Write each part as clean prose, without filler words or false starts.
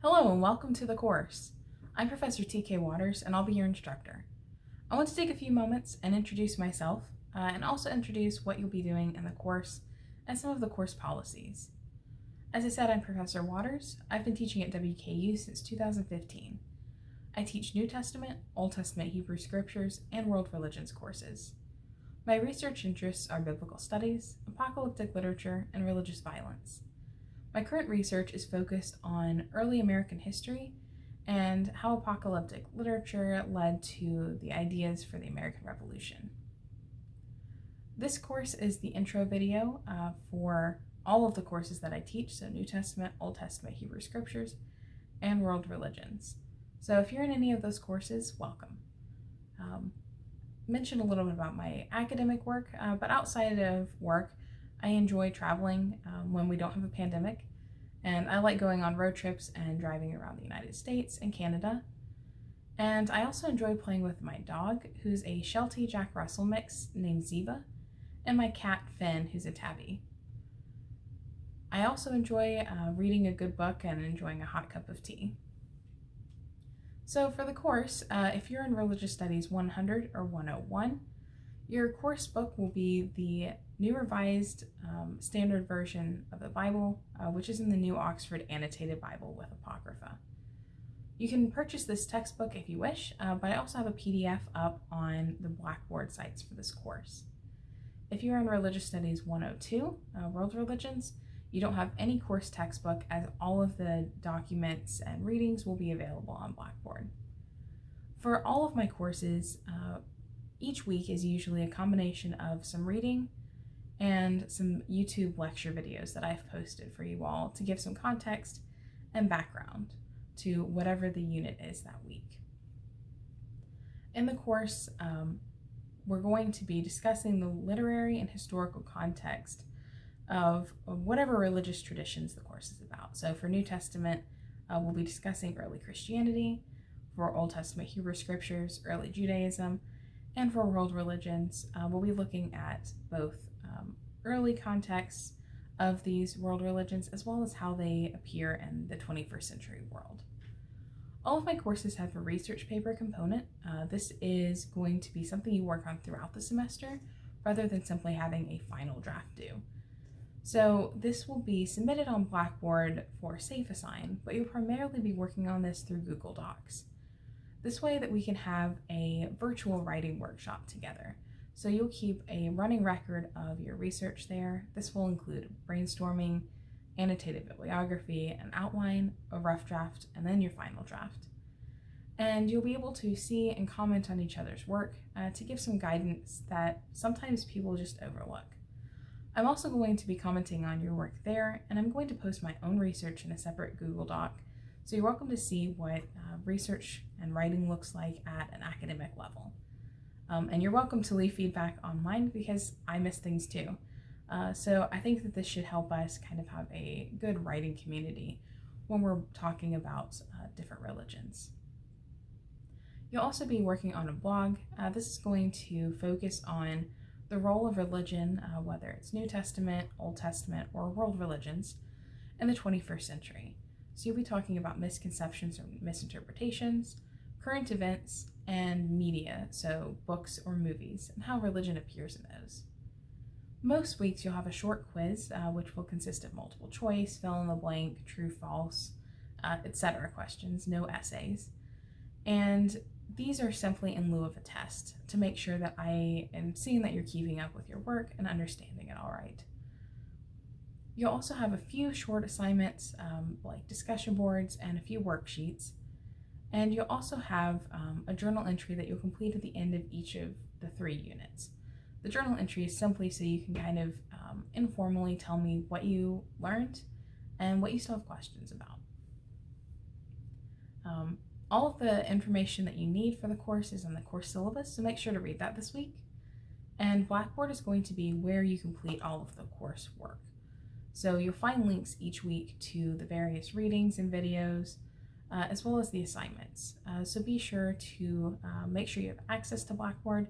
Hello and welcome to the course. I'm Professor T.K. Waters and I'll be your instructor. I want to take a few moments and introduce myself and also introduce what you'll be doing in the course and some of the course policies. As I said, I'm Professor Waters. I've been teaching at WKU since 2015. I teach New Testament, Old Testament Hebrew Scriptures, and World Religions courses. My research interests are biblical studies, apocalyptic literature, and religious violence. My current research is focused on early American history and how apocalyptic literature led to the ideas for the American Revolution. This course is the intro video for all of the courses that I teach, so New Testament, Old Testament, Hebrew Scriptures, and World Religions. So if you're in any of those courses, welcome. Mention a little bit about my academic work, but outside of work, I enjoy traveling when we don't have a pandemic, and I like going on road trips and driving around the United States and Canada. And I also enjoy playing with my dog, who's a Sheltie Jack Russell mix named Ziva, and my cat Finn, who's a tabby. I also enjoy reading a good book and enjoying a hot cup of tea. So for the course, if you're in Religious Studies 100 or 101, your course book will be the New Revised Standard Version of the Bible, which is in the New Oxford Annotated Bible with Apocrypha. You can purchase this textbook if you wish, but I also have a PDF up on the Blackboard sites for this course. If you're in Religious Studies 102, World Religions, you don't have any course textbook, as all of the documents and readings will be available on Blackboard. For all of my courses, each week is usually a combination of some reading and some YouTube lecture videos that I've posted for you all to give some context and background to whatever the unit is that week. In the course, we're going to be discussing the literary and historical context of whatever religious traditions the course is about. So for New Testament, we'll be discussing early Christianity. For Old Testament Hebrew Scriptures, early Judaism. And for World Religions, we'll be looking at both early contexts of these world religions as well as how they appear in the 21st century world. All of my courses have a research paper component. This is going to be something you work on throughout the semester rather than simply having a final draft due. So this will be submitted on Blackboard for Safe Assign, but you'll primarily be working on this through Google Docs. This way that we can have a virtual writing workshop together. So you'll keep a running record of your research there. This will include brainstorming, annotated bibliography, an outline, a rough draft, and then your final draft. And you'll be able to see and comment on each other's work to give some guidance that sometimes people just overlook. I'm also going to be commenting on your work there, and I'm going to post my own research in a separate Google Doc. So you're welcome to see what research and writing looks like at an academic level. And you're welcome to leave feedback online because I miss things too. So I think that this should help us kind of have a good writing community when we're talking about different religions. You'll also be working on a blog. This is going to focus on the role of religion, whether it's New Testament, Old Testament, or world religions in the 21st century. So you'll be talking about misconceptions or misinterpretations, current events, and media, so books or movies, and how religion appears in those. Most weeks you'll have a short quiz, which will consist of multiple choice, fill in the blank, true, false, etc. questions, no essays. And these are simply in lieu of a test to make sure that I am seeing that you're keeping up with your work and understanding it all right. You'll also have a few short assignments like discussion boards and a few worksheets. And you'll also have a journal entry that you'll complete at the end of each of the 3 units. The journal entry is simply so you can kind of informally tell me what you learned and what you still have questions about. All of the information that you need for the course is in the course syllabus, so make sure to read that this week. And Blackboard is going to be where you complete all of the course work. So you'll find links each week to the various readings and videos, as well as the assignments. So be sure to make sure you have access to Blackboard,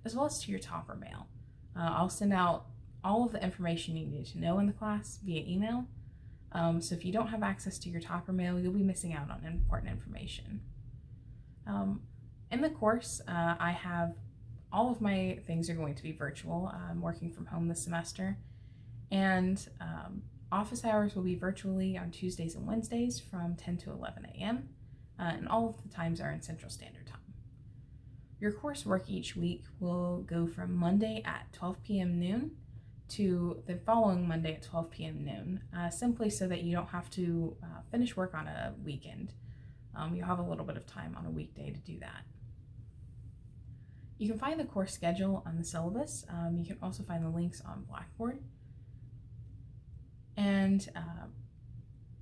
as well as to your Topper mail. I'll send out all of the information you need to know in the class via email, So if you don't have access to your topper mail, you'll be missing out on important information. In the course, I have all of my things are going to be virtual. I'm working from home this semester, and office hours will be virtually on Tuesdays and Wednesdays from 10 to 11 a.m., and all of the times are in Central Standard Time. Your coursework each week will go from Monday at 12 p.m. noon to the following Monday at 12 p.m. noon, simply so that you don't have to finish work on a weekend. You'll have a little bit of time on a weekday to do that. You can find the course schedule on the syllabus. You can also find the links on Blackboard. And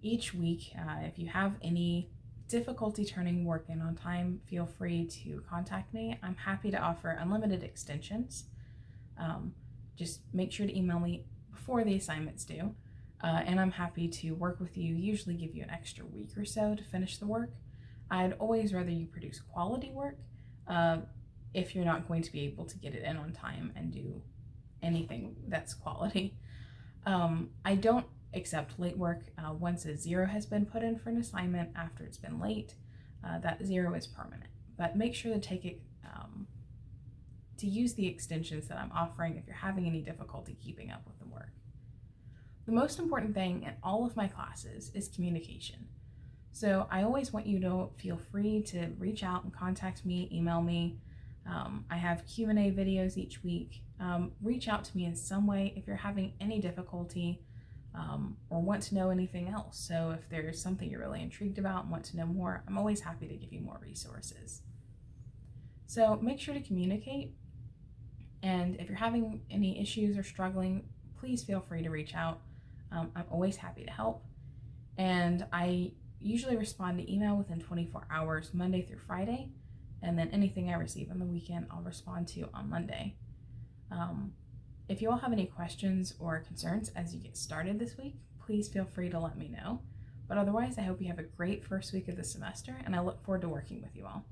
each week, if you have any difficulty turning work in on time, feel free to contact me. I'm happy to offer unlimited extensions. Just make sure to email me before the assignment's due, and I'm happy to work with you, usually give you an extra week or so to finish the work. I'd always rather you produce quality work if you're not going to be able to get it in on time and do anything that's quality. I don't accept late work. Once a 0 has been put in for an assignment after it's been late, that 0 is permanent. But make sure to take it to use the extensions that I'm offering if you're having any difficulty keeping up with the work. The most important thing in all of my classes is communication. So I always want you to feel free to reach out and contact me, email me. I have Q&A videos each week. Reach out to me in some way if you're having any difficulty or want to know anything else. So if there's something you're really intrigued about and want to know more, I'm always happy to give you more resources. So make sure to communicate. And if you're having any issues or struggling, please feel free to reach out. I'm always happy to help. And I usually respond to email within 24 hours, Monday through Friday. And then anything I receive on the weekend, I'll respond to on Monday. If you all have any questions or concerns as you get started this week, please feel free to let me know. But otherwise, I hope you have a great first week of the semester, and I look forward to working with you all.